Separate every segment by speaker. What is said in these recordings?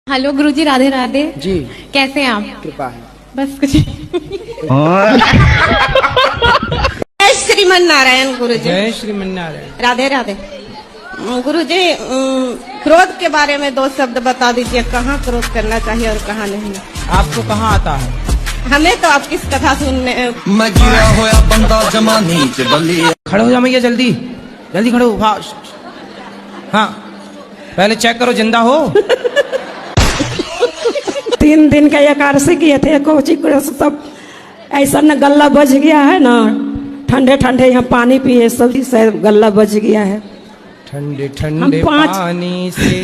Speaker 1: Hello गुरुजी, राधे राधे
Speaker 2: जी।
Speaker 1: कैसे हैं आप?
Speaker 2: कृपा है।
Speaker 1: बस कुछ
Speaker 3: जय श्रीमन नारायण गुरुजी।
Speaker 2: जय श्रीमन नारायण।
Speaker 3: राधे राधे गुरुजी। क्रोध के बारे में दो शब्द बता दीजिए, कहाँ क्रोध करना चाहिए और कहाँ नहीं।
Speaker 2: आपको कहाँ आता है?
Speaker 3: हमें तो आपकी कथा सुनने
Speaker 4: मैं गिरा होया बंदा जमानी च बल्ली।
Speaker 2: खड़े हो जा भैया, जल्दी जल्दी खड़े हो। हाँ, पहले चेक करो जिंदा हो।
Speaker 5: 3 दिन का एकादशी किए थे, कोची को सब ऐसा न गला बज गया है ना, ठंडे ठंडे यहाँ पानी पिए सभी से गला बज गया है।
Speaker 2: ठंडे ठंडे पानी से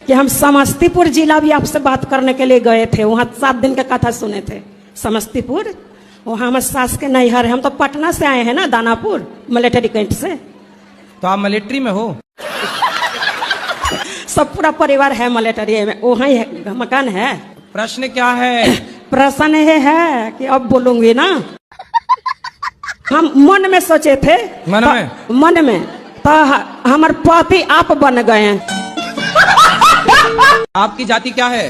Speaker 5: कि हम समस्तीपुर जिला भी आपसे बात करने के लिए गए थे, वहाँ 7 दिन का कथा सुने थे। समस्तीपुर वहाँ हमारे सास के नैहर है। हम तो पटना से आए हैं ना, दानापुर मिलिट्री कैंट से।
Speaker 2: तो आप मिलिट्री में हो?
Speaker 5: सब पूरा परिवार है मिलिट्री में, वहाँ ही मकान है।
Speaker 2: प्रश्न क्या है?
Speaker 5: प्रश्न ये है कि अब बोलूंगी ना। हम मन में सोचे थे, मन में तो हमारे पति आप बन गए हैं।
Speaker 2: आपकी जाति क्या है?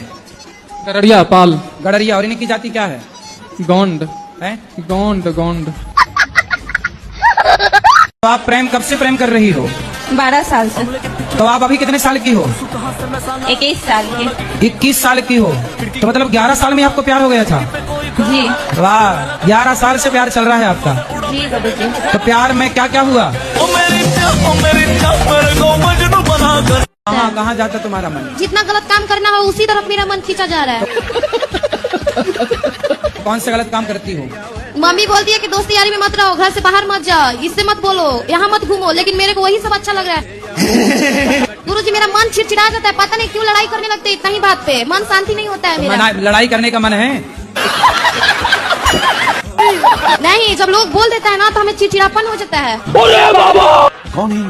Speaker 6: गड़रिया पाल।
Speaker 2: गड़रिया। और इनकी जाति क्या है?
Speaker 6: गोंड
Speaker 2: है?
Speaker 6: गोंड गोंड।
Speaker 2: तो आप प्रेम कब से प्रेम कर रही हो?
Speaker 3: 12 साल से।
Speaker 2: तो आप अभी कितने साल की हो?
Speaker 3: 21 साल की।
Speaker 2: 21 साल की हो, तो मतलब 11 साल में आपको प्यार हो गया था?
Speaker 3: जी
Speaker 2: वाह, 11 साल से प्यार चल रहा है आपका।
Speaker 3: जी गुरुजी।
Speaker 2: तो प्यार में क्या क्या हुआ? कहाँ जाता तुम्हारा मन?
Speaker 1: जितना गलत काम करना हो उसी तरफ मेरा मन खींचा जा रहा है।
Speaker 2: कौन से गलत काम करती हो?
Speaker 1: मम्मी बोलती है कि दोस्ती यारी में मत रहो, घर से बाहर मत जाओ, इससे मत बोलो, यहाँ मत घूमो, लेकिन मेरे को वही सब अच्छा लग रहा है। गुरुजी मेरा मन चिड़चिड़ा जाता है, पता नहीं क्यों लड़ाई करने लगते इतना ही बात पे, मन शांति नहीं होता है मेरा।
Speaker 2: लड़ाई करने का मन है?
Speaker 1: नहीं, जब लोग बोल देता है ना तो हमें चिड़चिड़ापन हो जाता है।
Speaker 4: कौन है?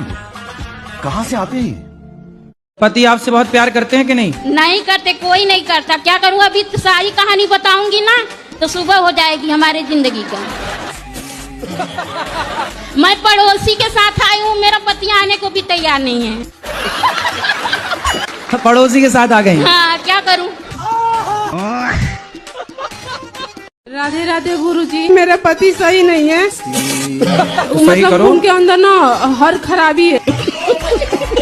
Speaker 4: कहाँ से आते हैं?
Speaker 2: पति आपसे बहुत प्यार करते हैं कि नहीं?
Speaker 7: नहीं करते, कोई नहीं करता। क्या करूँ, अभी तो सारी कहानी बताऊंगी ना तो सुबह हो जाएगी हमारे जिंदगी का। मैं पड़ोसी के साथ आई हूँ, मेरा पति आने को भी तैयार नहीं है।
Speaker 2: पड़ोसी के साथ आ गए?
Speaker 7: हाँ, क्या करूँ।
Speaker 8: राधे राधे गुरुजी। मेरे पति सही नहीं है।
Speaker 2: मतलब
Speaker 8: उनके अंदर ना हर खराबी है।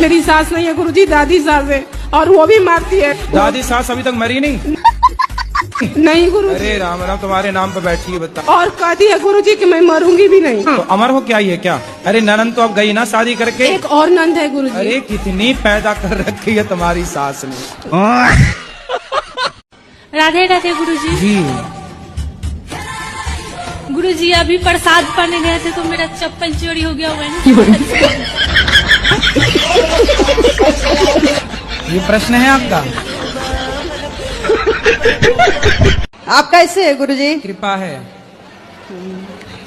Speaker 8: मेरी सास नहीं है गुरुजी, दादी सास है, और वो भी मारती है।
Speaker 2: दादी सास अभी तक मरी नहीं?
Speaker 8: नहीं गुरुजी।
Speaker 2: अरे राम राम, तुम्हारे नाम पे बैठी है, बता।
Speaker 8: और कहती है गुरुजी कि मैं मरूंगी भी नहीं।
Speaker 2: तो अमर हो क्या ये क्या? अरे ननद तो अब गई ना शादी करके।
Speaker 8: एक और नंद है गुरुजी।
Speaker 2: अरे कितनी पैदा कर रखी है तुम्हारी सास ने।
Speaker 7: राधे राधे गुरुजी।
Speaker 2: जी
Speaker 7: गुरुजी अभी प्रसाद पाने गए थे तो मेरा चप्पल चोरी हो गया हुआ।
Speaker 2: ये प्रश्न है आपका?
Speaker 3: आप कैसे है गुरुजी?
Speaker 2: कृपा है।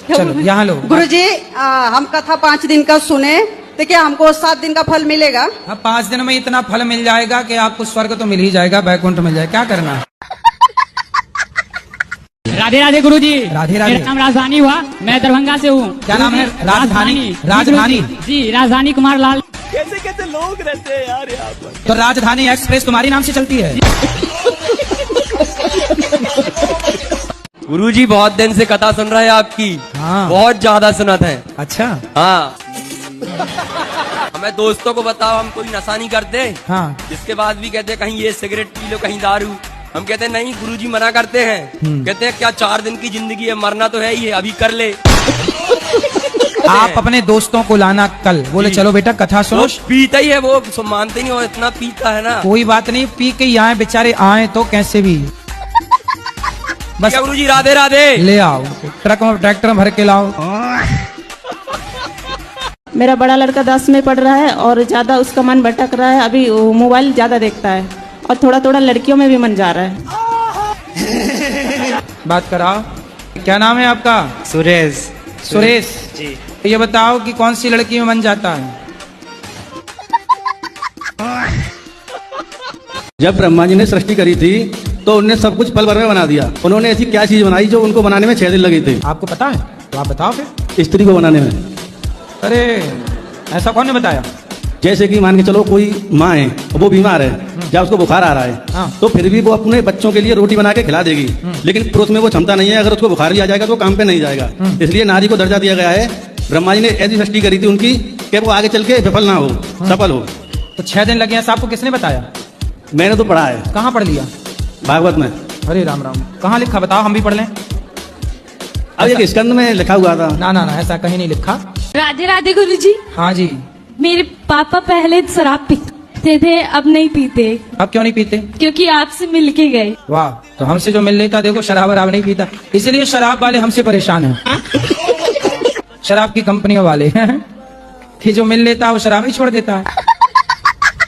Speaker 2: चलो यहाँ लो।
Speaker 3: गुरुजी हम कथा 5 दिन का सुने तो क्या हमको 7 दिन का फल मिलेगा?
Speaker 2: हाँ, 5 दिन में इतना फल मिल जाएगा कि आपको स्वर्ग तो मिल ही जाएगा, बैकुंठ मिल जाएगा। क्या करना है?
Speaker 9: राधे राधे गुरुजी।
Speaker 2: राधे राधे।
Speaker 9: मेरा नाम राजधानी हुआ, मैं दरभंगा से हूँ।
Speaker 2: क्या नाम है? राजधानी। राजधानी
Speaker 9: जी, राजधानी कुमार लाल।
Speaker 4: कैसे कैसे लोग रहते हैं यार यहाँ पर।
Speaker 2: तो राजधानी एक्सप्रेस तुम्हारी नाम से चलती है?
Speaker 10: गुरुजी बहुत दिन से कथा सुन रहे हैं आपकी।
Speaker 2: हाँ।
Speaker 10: बहुत ज्यादा सुनत है।
Speaker 2: अच्छा।
Speaker 10: हाँ। हमें दोस्तों को बताओ, हम कोई नशा नहीं करते।
Speaker 2: हाँ।
Speaker 10: जिसके बाद भी कहते हैं कहीं ये सिगरेट पी लो, कहीं दारू। हम कहते हैं नहीं गुरुजी मना करते हैं। कहते हैं क्या 4 दिन की जिंदगी है, मरना तो है ही है, अभी कर ले।
Speaker 2: आप अपने दोस्तों को लाना कल, बोले चलो बेटा कथा सुनो।
Speaker 10: पीता ही है वो, मानते नहीं हो, इतना पीता है ना।
Speaker 2: कोई बात नहीं, पी के आए बेचारे, आए तो कैसे भी। बस
Speaker 10: गुरुजी राधे राधे।
Speaker 2: ले आओ, ट्रक में ट्रैक्टर में भर के लाओ।
Speaker 11: मेरा बड़ा लड़का 10 में पढ़ रहा है और ज्यादा उसका मन भटक रहा है, अभी मोबाइल ज्यादा देखता है और थोड़ा थोड़ा लड़कियों में भी मन जा रहा है।
Speaker 2: बात कराओ। क्या नाम है आपका?
Speaker 6: सुरेश।
Speaker 2: सुरेश
Speaker 6: जी।
Speaker 2: ये बताओ कि कौन सी लड़की में मन जाता है?
Speaker 12: जब ब्रह्मा जी ने सृष्टि करी थी तो उन्होंने सब कुछ पल भर में बना दिया। उन्होंने ऐसी क्या चीज बनाई जो उनको बनाने में 6 दिन लगे थे?
Speaker 2: आपको पता है? तो आप बताओ फिर।
Speaker 12: स्त्री को बनाने में।
Speaker 2: अरे ऐसा कौन ने बताया?
Speaker 12: जैसे कि मान के चलो कोई माँ है वो बीमार है या उसको बुखार आ रहा है तो फिर भी वो अपने बच्चों के लिए रोटी बना के खिला देगी, लेकिन पुरुष में वो क्षमता नहीं है। अगर उसको बुखार भी आ जाएगा तो काम पे नहीं जाएगा, इसलिए नारी को दर्जा दिया गया है। ब्रह्मा जी ने ऐसी सृष्टि करी थी उनकी कि वो आगे चल के विफल ना हो, सफल हो।
Speaker 2: तो 6 दिन लगे हैं साहब को किसने बताया?
Speaker 12: मैंने तो पढ़ा है।
Speaker 2: कहाँ पढ़ लिया?
Speaker 12: भागवत में।
Speaker 2: अरे राम राम, कहाँ लिखा बताओ हम भी पढ़ लें।
Speaker 12: अब एक स्कंद में लिखा हुआ था।
Speaker 2: ना ना ना, ऐसा कहीं नहीं लिखा।
Speaker 13: राधे राधे गुरुजी।
Speaker 2: हाँ जी।
Speaker 13: मेरे पापा पहले शराब पीते थे, अब नहीं पीते।
Speaker 2: अब क्यों नहीं पीते?
Speaker 13: क्योंकि आपसे मिल के गए।
Speaker 2: वाह, तो हमसे जो मिल लेता देखो शराब वराब नहीं पीता, इसलिए शराब वाले हमसे परेशान हैं। शराब की कंपनियों वाले कि जो मिल लेता वो शराब ही छोड़ देता है।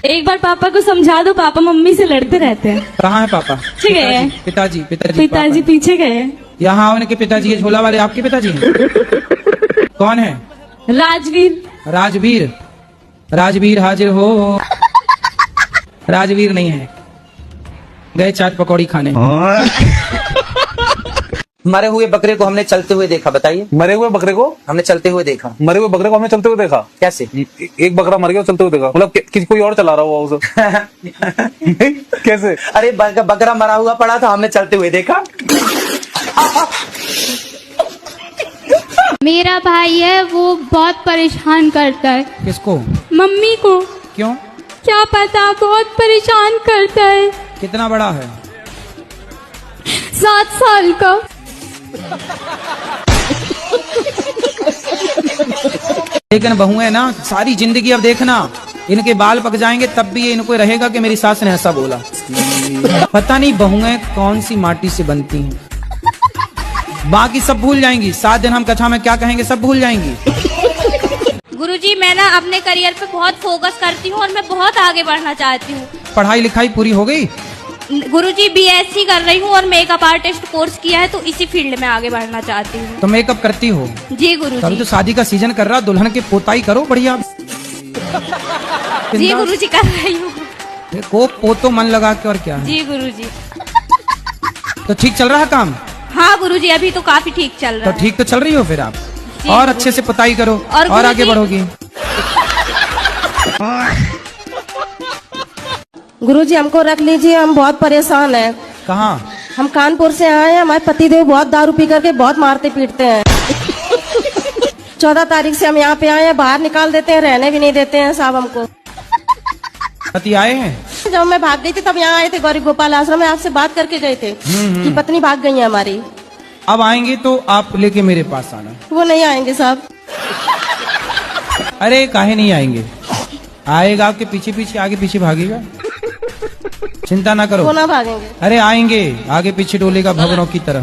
Speaker 13: एक बार पापा को समझा दो, पापा मम्मी से लड़ते रहते हैं।
Speaker 2: कहाँ है पापा?
Speaker 13: पीछे गए हैं।
Speaker 2: पिताजी
Speaker 13: पिताजी पीछे गए हैं।
Speaker 2: यहाँ उनके पिताजी, ये झोला वाले आपके पिताजी हैं? कौन है?
Speaker 13: राजवीर।
Speaker 2: राजवीर? राजवीर हाजिर हो। राजवीर नहीं है, गए चाट पकौड़ी खाने।
Speaker 14: मरे हुए बकरे को हमने चलते हुए देखा, बताइए।
Speaker 15: मरे हुए बकरे को हमने
Speaker 14: चलते हुए देखा।
Speaker 15: मरे हुए बकरे को हमने चलते हुए देखा?
Speaker 14: कैसे?
Speaker 15: एक बकरा मर गया चलते हुए देखा, मतलब कोई और चला रहा हुआ उसे। कैसे?
Speaker 14: अरे बकरा मरा हुआ पड़ा था, हमने चलते हुए देखा।
Speaker 16: मेरा भाई है, वो बहुत परेशान करता है।
Speaker 2: किसको?
Speaker 16: मम्मी को।
Speaker 2: क्यों?
Speaker 16: क्या पता, बहुत परेशान करता है।
Speaker 2: कितना बड़ा है?
Speaker 16: 7 साल का।
Speaker 2: लेकिन बहुएं ना सारी जिंदगी अब देखना, इनके बाल पक जाएंगे तब भी ये इनको रहेगा कि मेरी सास ने ऐसा बोला। पता नहीं बहुएं कौन सी माटी से बनती हैं, बाकी सब भूल जाएंगी। 7 दिन हम कथा में क्या कहेंगे सब भूल जाएंगी।
Speaker 7: गुरुजी, मैं ना अपने करियर पे बहुत फोकस करती हूँ और मैं बहुत आगे बढ़ना चाहती हूँ।
Speaker 2: पढ़ाई लिखाई पूरी हो गई?
Speaker 7: गुरुजी, BSc कर रही हूँ और मेकअप आर्टिस्ट कोर्स किया है, तो इसी फील्ड में आगे बढ़ना चाहती हूँ।
Speaker 2: तो मेकअप करती हो?
Speaker 7: जी गुरुजी।
Speaker 2: तभी तो शादी का सीजन कर रहा, दुल्हन की पोताई करो बढ़िया।
Speaker 7: जी गुरुजी, कर रही हूँ।
Speaker 2: को पोतो मन लगा के, और क्या है?
Speaker 7: जी गुरुजी।
Speaker 2: तो ठीक चल रहा है काम?
Speaker 7: हाँ गुरुजी, अभी तो काफी ठीक चल रहा है।
Speaker 2: तो ठीक तो चल रही हो फिर आप, और अच्छे से पोताई करो और आगे बढ़ोगी।
Speaker 3: गुरुजी हमको रख लीजिए, हम बहुत परेशान हैं।
Speaker 2: कहाँ?
Speaker 3: हम कानपुर से आए हैं, हमारे पतिदेव बहुत दारू पी करके बहुत मारते पीटते हैं। 14 तारीख से हम यहाँ पे आए हैं, बाहर निकाल देते हैं, रहने भी नहीं देते हैं साहब हमको।
Speaker 2: पति आए हैं?
Speaker 3: जब मैं भाग गई थी तब यहाँ आए थे, गौरी गोपाल आश्रम में आपसे बात करके गए थे कि पत्नी भाग गई है हमारी।
Speaker 2: अब आएंगे तो आप लेके मेरे पास आना।
Speaker 3: वो नहीं आएंगे साहब।
Speaker 2: अरे काहे नहीं आएंगे, आएगा आपके पीछे पीछे, आगे पीछे भागेगा, चिंता ना करो।
Speaker 3: वो ना भागेंगे।
Speaker 2: अरे आएंगे, आगे पीछे डोलेगा भवरों की तरह।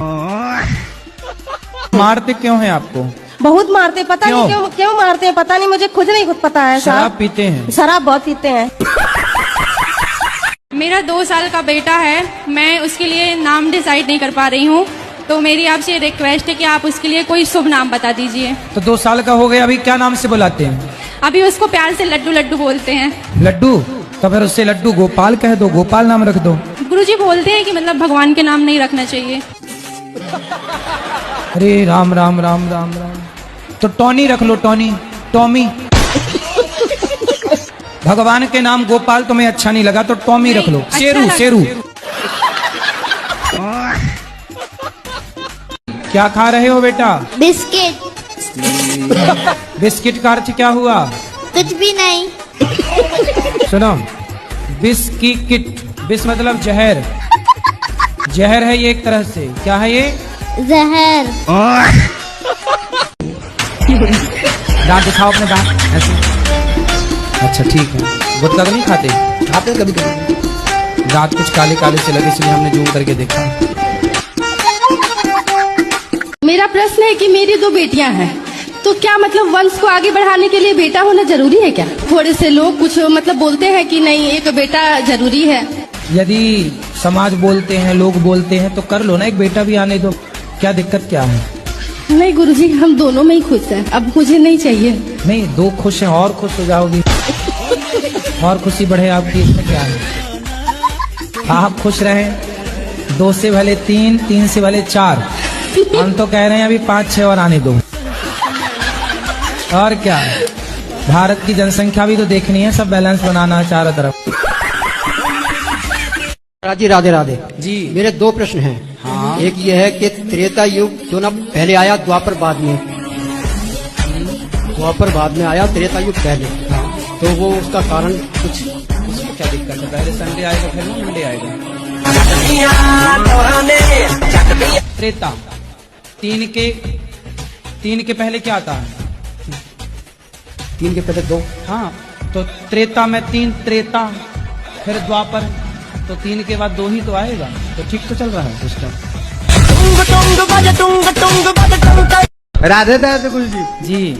Speaker 2: मारते क्यों हैं आपको?
Speaker 3: बहुत मारते, पता नहीं क्यों मारते हैं, पता नहीं, मुझे खुद नहीं पता है साहब।
Speaker 2: शराब पीते हैं?
Speaker 3: शराब बहुत पीते हैं।
Speaker 17: मेरा 2 साल का बेटा है, मैं उसके लिए नाम डिसाइड नहीं कर पा रही हूँ, तो मेरी आपसे रिक्वेस्ट है कि आप उसके लिए कोई शुभ नाम बता दीजिए।
Speaker 2: तो 2 साल का हो गया, अभी क्या नाम से बुलाते हैं?
Speaker 17: अभी उसको प्यार से लड्डू लड्डू बोलते हैं।
Speaker 2: लड्डू? तो फिर उससे लड्डू गोपाल कह दो, गोपाल नाम रख दो।
Speaker 17: गुरुजी बोलते हैं कि मतलब भगवान के नाम नहीं रखना चाहिए।
Speaker 2: अरे राम राम राम राम राम, तो टॉनी रख लो, टॉनी, टॉमी। भगवान के नाम गोपाल तुम्हें अच्छा नहीं लगा तो टॉमी रख लो, शेरू शेरू। क्या खा रहे हो बेटा?
Speaker 16: बिस्किट।
Speaker 2: बिस्किट का अर्थ क्या हुआ?
Speaker 16: कुछ भी नहीं।
Speaker 2: सुनो, बिस्की किट, बिस मतलब जहर, जहर है ये एक तरह से। क्या है ये?
Speaker 16: जहर।
Speaker 2: दांत दिखाओ अपने दांत ऐसे। अच्छा ठीक है, गुटखा तो नहीं खाते? खाते कभी कभी। दांत कुछ काले काले से लगे इसलिए हमने जूम करके देखा।
Speaker 8: मेरा प्रश्न है कि मेरी 2 बेटियां हैं, तो क्या मतलब वंश को आगे बढ़ाने के लिए बेटा होना जरूरी है क्या? थोड़े से लोग कुछ मतलब बोलते हैं कि नहीं एक बेटा जरूरी है।
Speaker 2: यदि समाज बोलते हैं, लोग बोलते हैं तो कर लो ना, एक बेटा भी आने दो, क्या दिक्कत क्या है?
Speaker 8: नहीं गुरुजी, हम दोनों में ही खुश हैं, अब मुझे नहीं चाहिए।
Speaker 2: नहीं, 2 खुश हैं और खुश हो जाओगी, और खुशी बढ़े आपकी, इसमें क्या है? आप खुश रहें, 2 से भले 3, 3 से भले 4, हम तो कह रहे हैं अभी 5, 6 और आने दो, और क्या है? भारत की जनसंख्या भी तो देखनी है, सब बैलेंस बनाना है चारों तरफ।
Speaker 18: जी राधे राधे
Speaker 2: जी।
Speaker 18: मेरे दो प्रश्न हैं। हाँ। एक ये है कि त्रेता युग जो ना पहले आया, द्वापर बाद में, द्वापर बाद में आया, त्रेता युग पहले। हाँ। तो वो उसका कारण कुछ,
Speaker 2: उसमें क्या दिक्कत है? पहले संडे आएगा फिर मंडे आएगा। त्रेता तीन के पहले क्या आता है?
Speaker 18: 3 के पहले 2।
Speaker 2: हाँ, तो त्रेता में 3 त्रेता, फिर द्वापर, तो 3 के बाद 2 ही तो आएगा। तो ठीक तो चल रहा है सिस्टम।
Speaker 19: राधे राधे गुरु
Speaker 2: जी।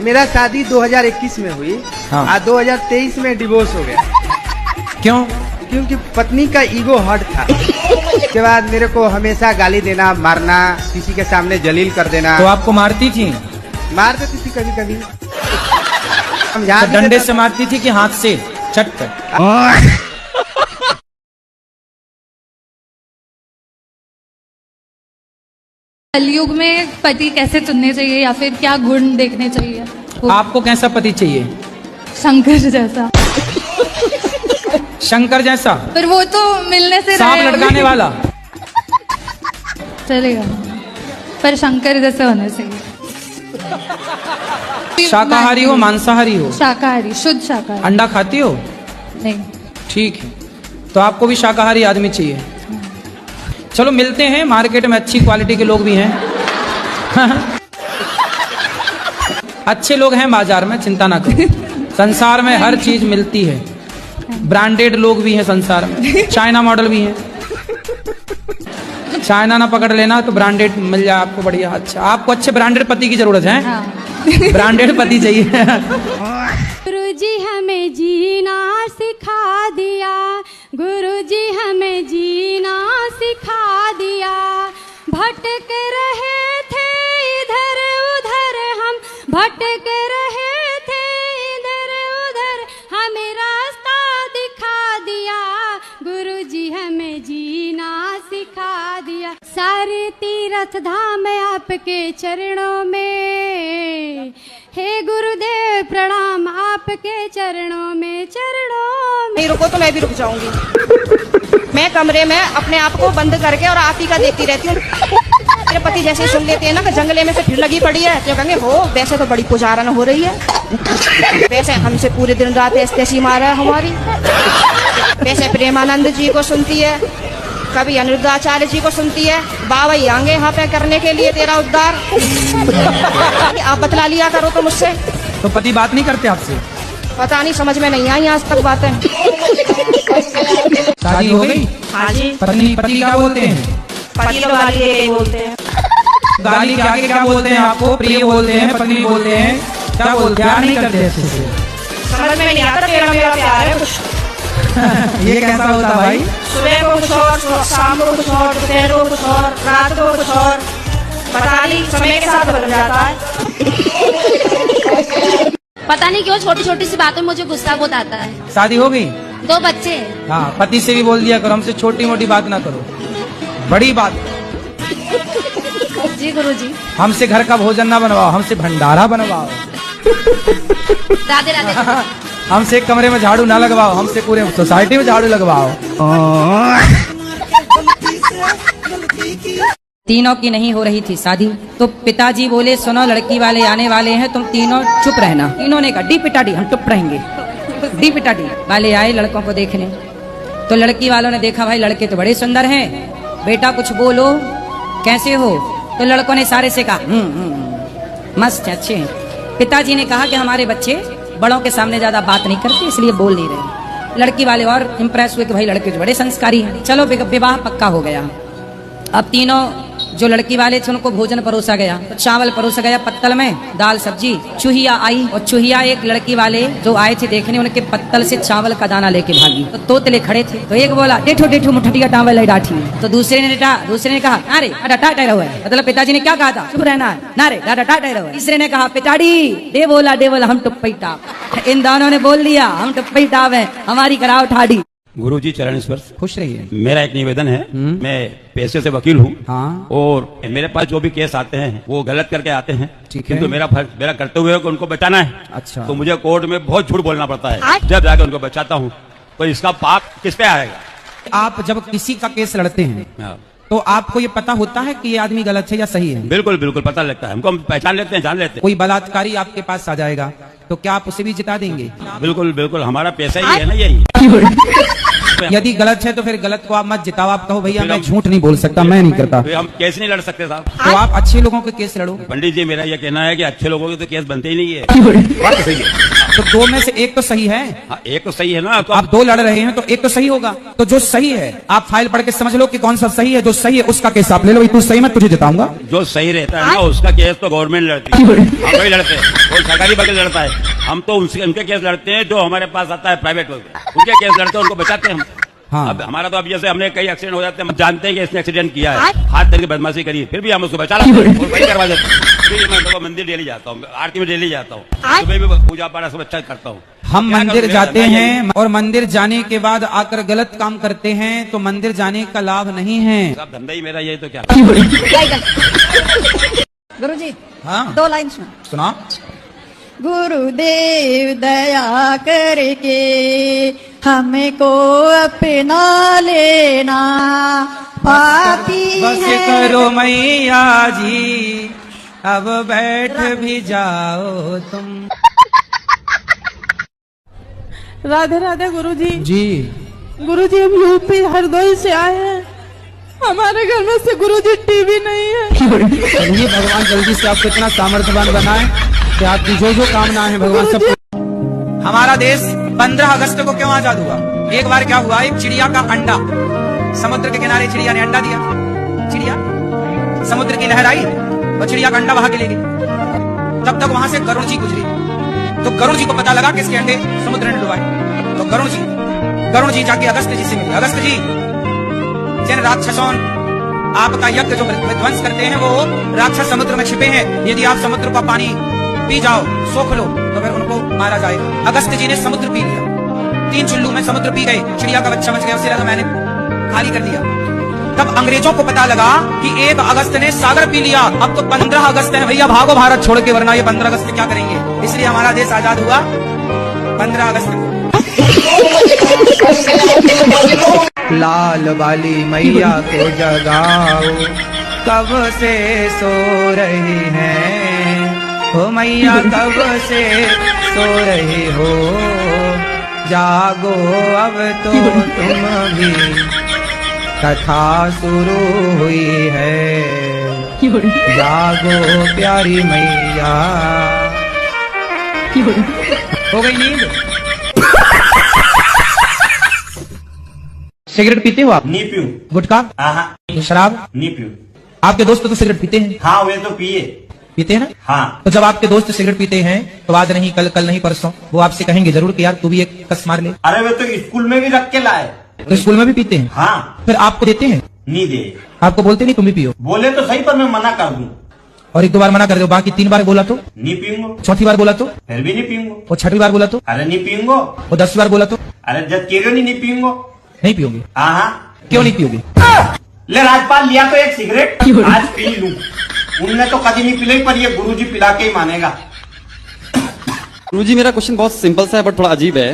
Speaker 19: मेरा शादी 2021 में हुई।
Speaker 2: हाँ।
Speaker 19: और 2023 में डिवोर्स हो गया।
Speaker 2: क्यों?
Speaker 19: क्योंकि पत्नी का ईगो हर्ट था। उसके बाद मेरे को हमेशा गाली देना, मारना, किसी के सामने जलील कर देना।
Speaker 2: तो आपको मारती थी?
Speaker 19: मार देती थी कभी कभी।
Speaker 2: तो डंडे से मारती थी कि हाथ से चट कर?
Speaker 17: कलयुग में पति कैसे चुनने चाहिए या फिर क्या गुण देखने चाहिए?
Speaker 2: आपको कैसा पति चाहिए?
Speaker 17: शंकर जैसा।
Speaker 2: शंकर जैसा?
Speaker 17: पर वो तो मिलने से
Speaker 2: सांप लटकाने वाला
Speaker 17: चलेगा, पर शंकर जैसे होने चाहिए।
Speaker 2: शाकाहारी हो मांसाहारी हो?
Speaker 17: शाकाहारी, शुद्ध शाकाहारी।
Speaker 2: अंडा खाती हो?
Speaker 17: नहीं।
Speaker 2: ठीक है, तो आपको भी शाकाहारी आदमी चाहिए। चलो मिलते हैं, मार्केट में अच्छी क्वालिटी के लोग भी हैं। अच्छे लोग हैं बाजार में, चिंता ना करो। संसार में हर चीज मिलती है। ब्रांडेड लोग भी हैं संसार में, चाइना मॉडल भी हैं। चाइना ना पकड़ लेना तो ब्रांडेड मिल जाए आपको बढ़िया। अच्छा, आपको अच्छे ब्रांडेड पति की जरूरत है? हाँ। ब्रांडेड पति चाहिए।
Speaker 16: गुरुजी हमें जीना सिखा दिया, गुरुजी हमें जीना सिखा दिया। भटक रहे थे इधर उधर हम, भटक रहे थे इधर उधर, हमें रास्ता दिखा दिया। गुरुजी हमें जीना सिखा दिया। सारे तीर्थ धाम आपके चरणों में, हे गुरुदेव प्रणाम आपके चरणों में, चरणों में।
Speaker 3: नहीं रुको तो मैं भी रुक जाऊंगी। मैं कमरे में अपने आप को बंद करके और आप ही का देखती रहती हूँ। मेरे पति जैसे सुन लेते हैं ना कि जंगले में से फिर लगी पड़ी है, तो कहेंगे हो वैसे तो बड़ी पुजारन हो रही है, वैसे हमसे पूरे दिन रात ऐसी मारा है हमारी, वैसे प्रेमानंद जी को सुनती है, कभी अनिरुद्धाचार्य जी को सुनती है। बाबा आएंगे यहाँ पे करने के लिए तेरा उद्धार। आप बतला लिया करो तो मुझसे।
Speaker 2: तो पति बात नहीं करते आपसे?
Speaker 3: पता नहीं, समझ में नहीं आई आज तक बातें।
Speaker 2: शादी हो गई?
Speaker 3: हाँ जी।
Speaker 2: पत्नी पति क्या बोलते हैं?
Speaker 3: पति तो गाली दे के बोलते हैं।
Speaker 2: गाली के आगे क्या बोलते हैं आपको? प्रिय बोलते हैं, पत्नी बोलते हैं, क्या बोलते हैं? नहीं करते अच्छे से?
Speaker 3: समझ में नहीं आता, तेरा मेरा प्यार है कुछ।
Speaker 2: ये कैसा होता भाई?
Speaker 3: सुबह को कुछ और, शाम को कुछ और, दोपहर को कुछ और, रात को कुछ और, पता नहीं समय के साथ बदल जाता है।
Speaker 1: पता नहीं क्यों छोटी छोटी सी बातों में मुझे गुस्सा बहुत आता है।
Speaker 2: शादी हो गई?
Speaker 1: 2 बच्चे।
Speaker 2: हाँ, पति से भी बोल दिया करो हमसे छोटी मोटी बात ना करो, बड़ी बात।
Speaker 1: जी गुरुजी।
Speaker 2: हमसे घर का भोजन ना बनवाओ, हमसे भंडारा बनवाओ।
Speaker 1: राधे राधे।
Speaker 2: हमसे एक कमरे में झाड़ू ना लगवाओ, हमसे पूरे सोसाइटी में झाड़ू लगवाओ।
Speaker 20: तीनों की नहीं हो रही थी शादी, तो पिताजी बोले सुनो लड़की वाले आने वाले हैं, तुम तीनों चुप रहना। तीनों ने कहा डी पिटाडी हम चुप रहेंगे। डी पिटाडी वाले आए लड़कों को देखने, तो लड़की वालों ने देखा भाई लड़के तो बड़े सुंदर हैं, बेटा कुछ बोलो कैसे हो? तो लड़कों ने सारे से कहा मस्त है, अच्छे हैं। पिताजी ने कहा कि हमारे बच्चे बड़ों के सामने ज्यादा बात नहीं करते इसलिए बोल नहीं रहे। लड़की वाले और इम्प्रेस हुए कि भाई लड़के तो बड़े संस्कारी हैं। चलो विवाह पक्का हो गया। अब तीनों जो लड़की वाले थे उनको भोजन परोसा गया, तो चावल परोसा गया पत्तल में, दाल सब्जी। चूहिया आई और चूहिया एक लड़की वाले जो आए थे देखने, उनके पत्तल से चावल का दाना लेके भागी। तो तोतले खड़े थे, तो एक बोला डेठो डेठो मुठटिया टावल है डाठी। तो दूसरे ने कहा अरे डाटा रहो है, मतलब पिताजी ने क्या कहा था? चुप रहना है ना रे, डाटा रहो है। तीसरे ने कहा पिताड़ी दे बोला हम टुप्पई टाप। इन दोनों ने बोल दिया हम टुप्पई टाप है, हमारी कराओ ठाड़ी।
Speaker 21: गुरुजी चरण स्पर्श।
Speaker 2: खुश रहिए।
Speaker 21: मेरा एक निवेदन है, मैं पेशे से वकील हूँ।
Speaker 2: हाँ।
Speaker 21: और मेरे पास जो भी केस आते हैं वो गलत करके आते हैं,
Speaker 2: ठीक है।
Speaker 21: किंतु मेरा कर्तव्य है कि उनको बचाना है।
Speaker 2: अच्छा।
Speaker 21: तो मुझे कोर्ट में बहुत झूठ बोलना पड़ता है, जब जाकर उनको बचाता हूँ। तो इसका पाप किस पे आएगा?
Speaker 2: आप जब किसी का केस लड़ते हैं तो आपको ये पता होता है कि ये आदमी गलत है या सही है?
Speaker 21: बिल्कुल बिल्कुल पता लगता है हमको, हम पहचान लेते हैं, जान लेते हैं।
Speaker 2: कोई बलात्कारी आपके पास आ जाएगा तो क्या आप उसे भी जिता देंगे?
Speaker 21: बिल्कुल बिल्कुल, हमारा पैसा ही है ना यही।
Speaker 2: यदि गलत है तो फिर गलत को आप मत जिताओ, आप कहो भैया मैं झूठ नहीं बोल सकता, मैं नहीं करता।
Speaker 21: तो हम केस नहीं लड़ सकते साहब।
Speaker 2: तो आप अच्छे लोगों के केस लड़ो।
Speaker 21: पंडित जी, मेरा ये कहना है कि अच्छे लोगों के तो केस बनते ही नहीं है। बात तो सही है।
Speaker 2: तो दो में से एक तो सही है।
Speaker 21: हाँ, एक तो सही है ना। तो
Speaker 2: आप दो लड़ रहे हैं तो एक तो सही होगा। तो जो सही है आप फाइल पढ़ के समझ लो कि कौन सा सही है। जो सही है उसका केस आप ले लो। तू सही, मैं तुझे जिताऊंगा।
Speaker 21: जो सही रहता है ना उसका केस तो गवर्नमेंट लड़ती है, हम नहीं लड़ते। वो सरकारी वकील लड़ता है, हम तो उनके केस लड़ते हैं जो हमारे पास आता है प्राइवेट वकील, उनके केस लड़ते हैं, उनको बचाते हैं हम। हाँ। अब हमारा तो अब जैसे हमने कई एक्सीडेंट हो जाते हैं, हम जानते हैं कि इसने एक्सीडेंट किया है, हाथ तक बदमाशी करी है, फिर भी हम उसको बचा लाते हैं और वही करवा देते हैं। मैं तो मंदिर डेली जाता हूँ, आरती में डेली जाता हूँ, सुबह भी पूजा पाठ सब अच्छा करता हूँ।
Speaker 2: हम मंदिर जाते हैं और मंदिर जाने के बाद आकर गलत काम करते हैं तो मंदिर जाने का लाभ नहीं है।
Speaker 21: सब धंधा ही मेरा यही तो क्या।
Speaker 3: गुरुजी,
Speaker 2: हाँ
Speaker 3: 2 लाइन
Speaker 2: सुना।
Speaker 3: गुरुदेव दया करके हमको अपना लेना, पापी
Speaker 2: बस करो मैया जी, अब बैठ भी जाओ तुम।
Speaker 11: राधे राधे गुरुजी।
Speaker 2: जी
Speaker 11: गुरुजी, हम यूपी हरदोई से आए हैं, हमारे घर में से गुरुजी टीवी नहीं है।
Speaker 2: चलिए भगवान जल्दी से आपको इतना सामर्थ्यवान बनाए कि आपकी जो जो कामना है भगवान सब। हमारा देश 15 अगस्त को क्यों आजाद हुआ? एक बार क्या हुआ, एक चिड़िया का अंडा, समुद्र के किनारे चिड़िया ने अंडा दिया। चिड़िया, समुद्र की लहर आई और चिड़िया का अंडा बहा के ले गई। तब तक वहां से गरुड़ जी गुजरी, तो गरुड़ जी को पता लगा कि इसके अंडे समुद्र ने डुबाए। तो गरुड़ जी जाके अगस्त जी से मिले। अगस्त जी, जिन राक्षसों आपका यज्ञ जो विध्वंस करते हैं वो राक्षस समुद्र में छिपे हैं, यदि आप समुद्र का पानी पी जाओ, सोख लो, तो फिर उनको मारा जाएगा। अगस्त जी ने समुद्र पी लिया, 3 चुल्लू में समुद्र पी गए, चिड़िया का बच्चा बच गया, उसे लगा मैंने खाली कर दिया। तब अंग्रेजों को पता लगा कि 1 अगस्त ने सागर पी लिया, अब तो 15 अगस्त है, भैया भागो भारत छोड़ के, वरना ये 15 अगस्त क्या करेंगे। इसलिए हमारा देश आजाद हुआ 15 अगस्त को। लाल वाली मैया को जगाओ, कब से सो रही हैं, हो मैया कब से सो रही हो, जागो अब तो तुम भी, कथा शुरू हुई है, जागो प्यारी मैया। हो गई नींद? सिगरेट पीते हो आप?
Speaker 22: नहीं पीऊं।
Speaker 2: गुटखा? शराब?
Speaker 22: नहीं पीऊं।
Speaker 2: आपके दोस्त तो सिगरेट पीते हैं?
Speaker 22: हाँ वे तो पीते
Speaker 2: हैं ना?
Speaker 22: हाँ।
Speaker 2: तो जब आपके दोस्त सिगरेट पीते हैं तो आज नहीं कल नहीं परसों वो आपसे कहेंगे जरूर कि यार तू भी एक कस मार ले।
Speaker 22: अरे वे तो स्कूल में भी रख के लाए।
Speaker 2: तो स्कूल में भी पीते हैं?
Speaker 22: हाँ।
Speaker 2: फिर आपको देते हैं?
Speaker 22: नहीं दे।
Speaker 2: आपको बोलते नहीं तुम भी पियो?
Speaker 22: बोले तो सही, पर मैं मना कर दूं।
Speaker 2: और 1-2 बार मना कर दो, बाकी 3 बार बोला तो?
Speaker 22: नहीं पीऊंगा।
Speaker 2: चौथी बार बोला तो?
Speaker 22: फिर भी नहीं पीऊंगा।
Speaker 2: और 6वीं बार बोला तो?
Speaker 22: अरे नहीं पीऊंगा।
Speaker 2: और 10वीं बार बोला तो?
Speaker 22: अरे जब केरो नहीं पीऊंगा।
Speaker 2: नहीं पियोगे?
Speaker 22: हाँ।
Speaker 2: क्यों नहीं पियोगे?
Speaker 22: ले राजपाल, लिया तो एक सिगरेट, आज पी लूं। उनने तो कभी नहीं पिलाई, पर ये गुरुजी पिला के ही मानेगा।
Speaker 23: गुरुजी, मेरा क्वेश्चन बहुत सिंपल सा है बट थोड़ा अजीब है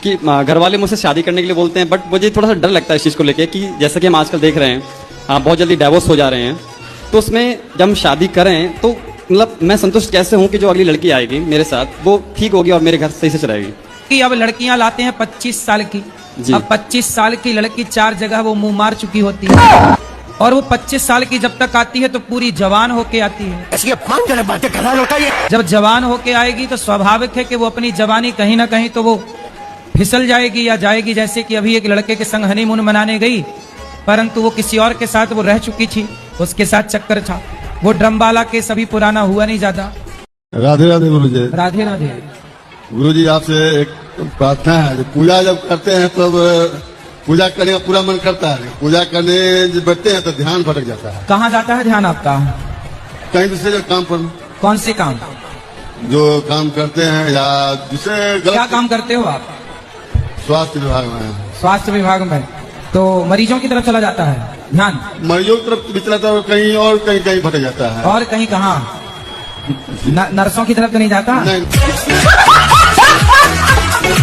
Speaker 23: कि घर वाले मुझसे शादी करने के लिए बोलते हैं, बट मुझे थोड़ा सा डर लगता है इस चीज को लेके कि जैसा कि हम आजकल देख रहे हैं, बहुत जल्दी डाइवोर्स हो जा रहे हैं, तो उसमें जब हम शादी करें तो मतलब मैं संतुष्ट कैसे हूँ कि जो अगली लड़की आएगी मेरे साथ वो ठीक होगी और मेरे घर सही से चलाएगी।
Speaker 2: कि अब लड़कियां लाते हैं 25 साल की, अब 25 साल की लड़की 4 जगह वो मुंह मार चुकी होती है, और वो 25 साल की जब तक आती है तो पूरी जवान होके आती है। ऐसी बातें कर रहा है। जब जवान होके आएगी तो स्वाभाविक है कि वो अपनी जवानी कहीं ना कहीं तो वो फिसल जाएगी या जाएगी। जैसे कि अभी एक लड़के के संग हनीमून मनाने गई, परंतु वो किसी और के साथ वो रह चुकी थी, उसके साथ चक्कर था। वो ड्रम वाला केस अभी पुराना हुआ नहीं ज्यादा।
Speaker 24: राधे राधे गुरुजी।
Speaker 2: राधे राधे
Speaker 24: गुरुजी, आपसे एक प्रार्थना है, पूजा जब करते हैं तब पूजा करने का पूरा मन करता है, पूजा करने जब बैठते हैं तो ध्यान भटक जाता है।
Speaker 2: कहाँ जाता है ध्यान आपका?
Speaker 24: कहीं दूसरे काम पर।
Speaker 2: कौन से काम?
Speaker 24: जो काम करते हैं या दूसरे
Speaker 2: क्या काम करते हो आप?
Speaker 24: स्वास्थ्य विभाग में है।
Speaker 2: स्वास्थ्य विभाग में, तो मरीजों की तरफ चला जाता है ध्यान,
Speaker 24: मरीजों की तरफ भी चलाता है, कहीं और कहीं कहीं भटक जाता है।
Speaker 2: और कहीं कहाँ नर्सों की तरफ तो नहीं जाता?
Speaker 24: नहीं।